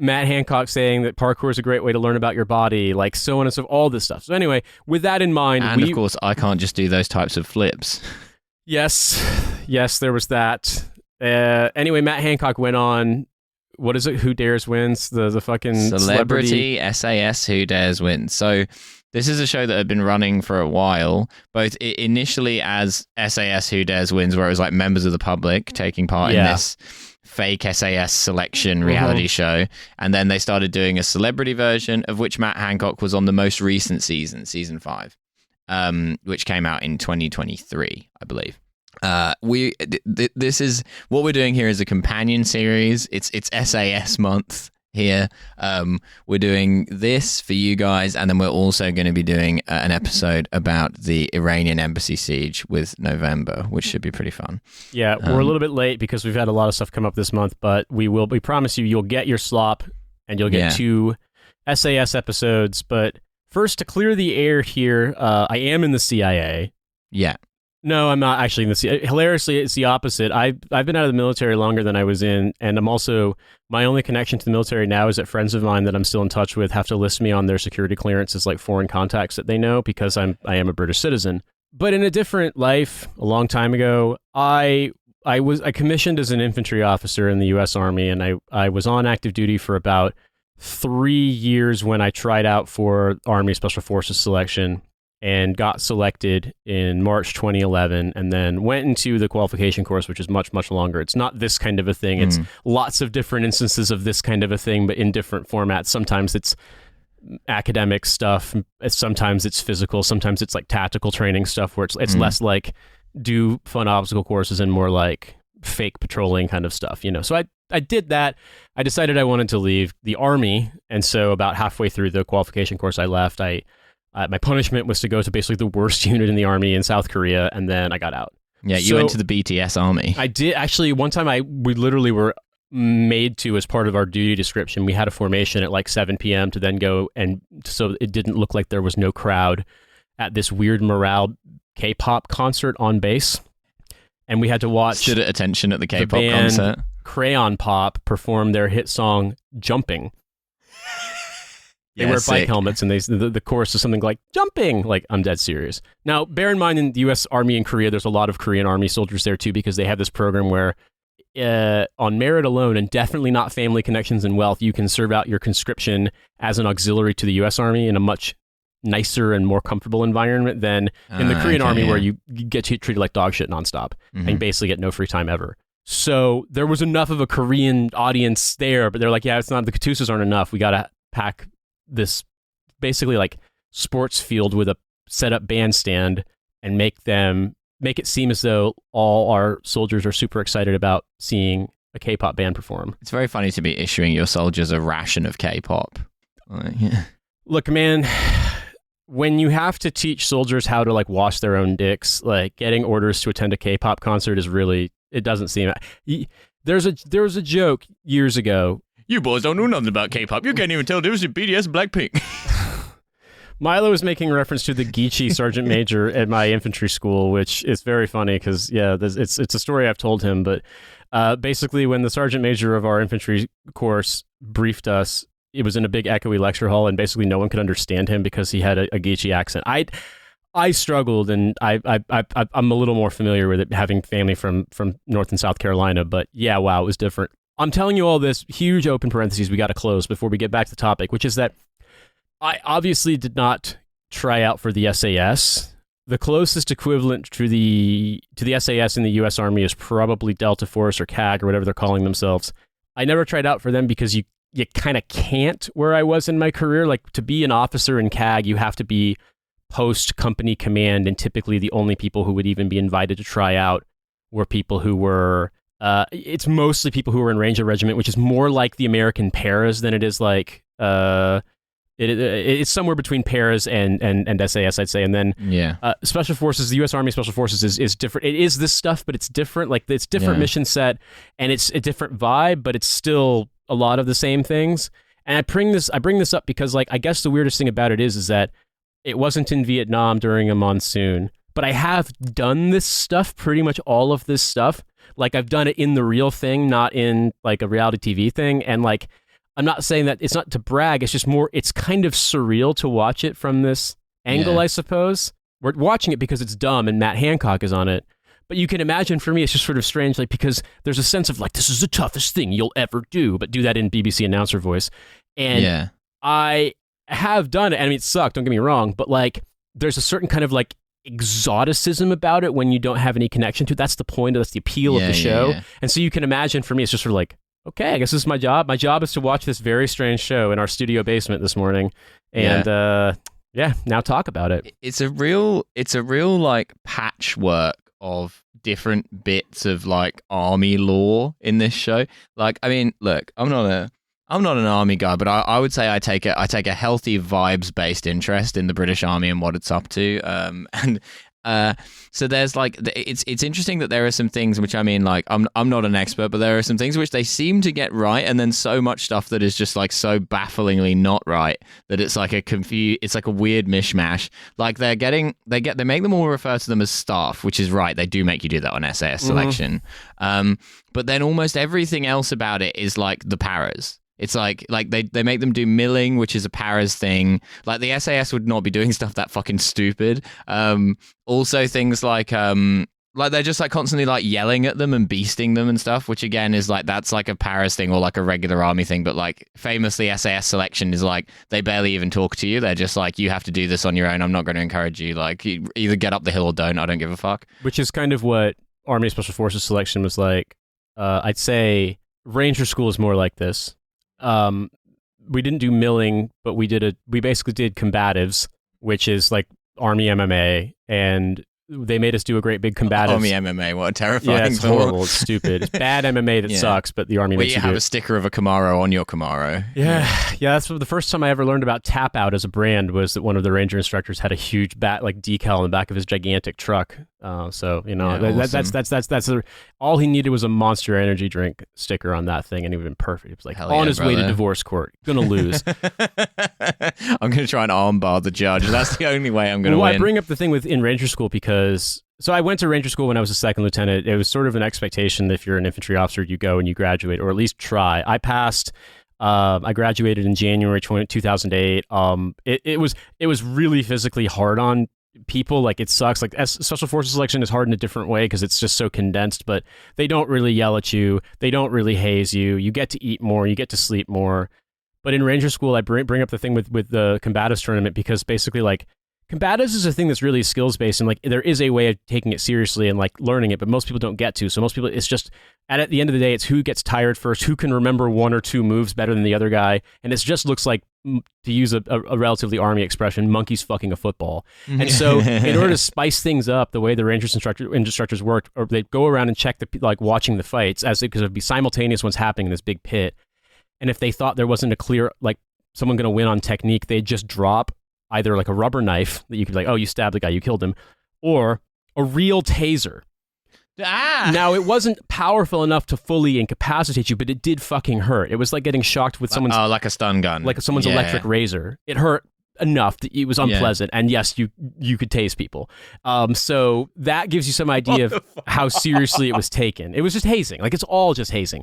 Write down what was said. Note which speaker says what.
Speaker 1: Matt Hancock saying that parkour is a great way to learn about your body, like so on and so all this stuff. So anyway, with that in mind,
Speaker 2: and of course, I can't just do those types of flips.
Speaker 1: Yes, there was that. Anyway, Matt Hancock went on. What is it? Who Dares Wins? The fucking
Speaker 2: Celebrity SAS Who Dares Wins. So this is a show that had been running for a while, both initially as SAS Who Dares Wins, where it was like members of the public taking part in this fake SAS selection reality show. And then they started doing a celebrity version, of which Matt Hancock was on the most recent season 5, which came out in 2023, I believe. This is what we're doing here is a companion series. It's SAS month here. We're doing this for you guys, and then we're also going to be doing an episode about the Iranian embassy siege with November, which should be pretty fun.
Speaker 1: Yeah, we're a little bit late because we've had a lot of stuff come up this month, but we promise you'll get your slop and you'll get 2 SAS episodes. But first, to clear the air here, I am in the CIA.
Speaker 2: Yeah.
Speaker 1: No, I'm not actually in the CIA. Hilariously, it's the opposite. I've been out of the military longer than I was in, and I'm also, my only connection to the military now is that friends of mine that I'm still in touch with have to list me on their security clearance as like foreign contacts that they know because I am a British citizen. But in a different life, a long time ago, I commissioned as an infantry officer in the U.S. Army, and I was on active duty for about 3 years when I tried out for Army Special Forces selection, and got selected in March 2011, and then went into the qualification course, which is much, much longer. It's not this kind of a thing. It's lots of different instances of this kind of a thing, but in different formats. Sometimes it's academic stuff. Sometimes it's physical. Sometimes it's like tactical training stuff where it's less like do fun obstacle courses and more like fake patrolling kind of stuff, So I did that. I decided I wanted to leave the Army, and so about halfway through the qualification course, I left. My punishment was to go to basically the worst unit in the Army in South Korea, and then I got out.
Speaker 2: Yeah, you went to the BTS Army.
Speaker 1: I did. Actually, one time we literally were made to, as part of our duty description, we had a formation at like 7 p.m. to then go, and so it didn't look like there was no crowd at this weird morale K-pop concert on base. And we had to watch...
Speaker 2: Stood at attention at the K-pop concert.
Speaker 1: Crayon Pop perform their hit song, Jumping. They wear bike helmets, and the chorus is something like jumping. Like, I'm dead serious. Now, bear in mind, in the U.S. Army in Korea, there's a lot of Korean Army soldiers there too, because they have this program where, on merit alone, and definitely not family connections and wealth, you can serve out your conscription as an auxiliary to the U.S. Army in a much nicer and more comfortable environment than in the Korean Army, where you get treated like dog shit nonstop and basically get no free time ever. So there was enough of a Korean audience there, but they're like, yeah, it's not, the Katusas aren't enough. We got to pack this basically like sports field with a set up bandstand and make it seem as though all our soldiers are super excited about seeing a K-pop band perform.
Speaker 2: It's very funny to be issuing your soldiers a ration of K-pop.
Speaker 1: Look, man, when you have to teach soldiers how to like wash their own dicks, like getting orders to attend a K-pop concert is really, it doesn't seem. There was a joke years ago.
Speaker 2: You boys don't know nothing about K-pop. You can't even tell the difference between BTS and Blackpink.
Speaker 1: Milo was making reference to the Geechee Sergeant Major at my infantry school, which is very funny because, it's a story I've told him. But basically, when the Sergeant Major of our infantry course briefed us, it was in a big echoey lecture hall, and basically no one could understand him because he had a Geechee accent. I struggled, and I'm a little more familiar with it, having family from North and South Carolina. But yeah, wow, it was different. I'm telling you all this, huge open parentheses we got to close before we get back to the topic, which is that I obviously did not try out for the SAS. The closest equivalent to the SAS in the U.S. Army is probably Delta Force or CAG or whatever they're calling themselves. I never tried out for them because you kind of can't where I was in my career. Like, to be an officer in CAG, you have to be post company command, and typically the only people who would even be invited to try out were people who were... it's mostly people who are in Ranger Regiment, which is more like the American paras than it is like it's somewhere between paras and SAS, I'd say. And then Special Forces, the U.S. Army Special Forces is different. It is this stuff, but it's different. Like, it's different mission set, and it's a different vibe, but it's still a lot of the same things. And I bring this up because, like, I guess the weirdest thing about it is that it wasn't in Vietnam during a monsoon, but I have done this stuff, pretty much all of this stuff. Like, I've done it in the real thing, not in like a reality TV thing. And like, I'm not saying that it's not to brag. It's just more, it's kind of surreal to watch it from this angle, I suppose. We're watching it because it's dumb and Matt Hancock is on it. But you can imagine for me, it's just sort of strange, like, because there's a sense of like, this is the toughest thing you'll ever do, but do that in BBC announcer voice. And I have done it. I mean, it sucked, don't get me wrong, but like, there's a certain kind of like exoticism about it when you don't have any connection to it. That's the point, that's the appeal of the show. Yeah. And so you can imagine for me, it's just sort of like, okay, I guess this is my job. My job is to watch this very strange show in our studio basement this morning. And now talk about it. It's a real
Speaker 2: like patchwork of different bits of like army lore in this show. Like, I mean, look, I'm not an army guy, but I would say I take a healthy vibes based interest in the British Army and what it's up to. So there's like, it's interesting that there are some things which, I mean, like, I'm not an expert, but there are some things which they seem to get right, and then so much stuff that is just like so bafflingly not right that it's like it's like a weird mishmash. Like they make them all refer to them as staff, which is right. They do make you do that on SAS selection. But then almost everything else about it is like the paras. It's like they make them do milling, which is a paras thing. Like the SAS would not be doing stuff that fucking stupid. Also things like they're just like constantly like yelling at them and beasting them and stuff, which again is like, that's like a paras thing or like a regular army thing. But like famously SAS selection is like, they barely even talk to you. They're just like, you have to do this on your own. I'm not going to encourage you. Like, you either get up the hill or don't. I don't give a fuck.
Speaker 1: Which is kind of what Army Special Forces selection was like. I'd say Ranger School is more like this. We didn't do milling, but we basically did combatives, which is like Army MMA, and they made us do a great big combatives.
Speaker 2: Army MMA, what a terrifying
Speaker 1: Yeah, it's horrible, it's stupid. It's bad MMA that sucks, but the Army makes you do
Speaker 2: have a sticker of a Camaro on your Camaro.
Speaker 1: Yeah, that's the first time I ever learned about Tap Out as a brand, was that one of the Ranger instructors had a huge decal on the back of his gigantic truck. So, you know, that's all he needed was a Monster Energy drink sticker on that thing, and he would have been perfect. It was like, on his way to divorce court, gonna lose.
Speaker 2: I'm gonna try and armbar the judge. That's the only way I'm gonna win.
Speaker 1: I bring up the thing in Ranger School because, so I went to Ranger School when I was a second lieutenant. It was sort of an expectation that if you're an infantry officer, you go and you graduate, or at least try. I passed. I graduated in January 2008. It was really physically hard on people. Like, it sucks. Like, Special Forces selection is hard in a different way because it's just so condensed, but they don't really yell at you. They don't really haze you. You get to eat more. You get to sleep more. But in Ranger School, I bring up the thing with the combatives tournament, because basically, like, combatives is a thing that's really skills based, and like there is a way of taking it seriously and like learning it, but most people don't get to. So most people, it's just at the end of the day, it's who gets tired first, who can remember one or two moves better than the other guy, and it just looks like, to use a relatively Army expression, monkeys fucking a football. And so in order to spice things up, the way the Rangers instructors worked, or they'd go around and check watching the fights, because it would be simultaneous ones happening in this big pit, and if they thought there wasn't a clear, like, someone going to win on technique, they'd just drop either like a rubber knife that you could, like, oh, you stabbed the guy, you killed him, or a real taser. Now, it wasn't powerful enough to fully incapacitate you, but it did fucking hurt. It was like getting shocked with someone's...
Speaker 2: Oh, like a stun gun.
Speaker 1: Like someone's electric razor. It hurt enough that it was unpleasant, and yes, you could tase people. So that gives you some idea of how seriously it was taken. It was just hazing. Like, it's all just hazing.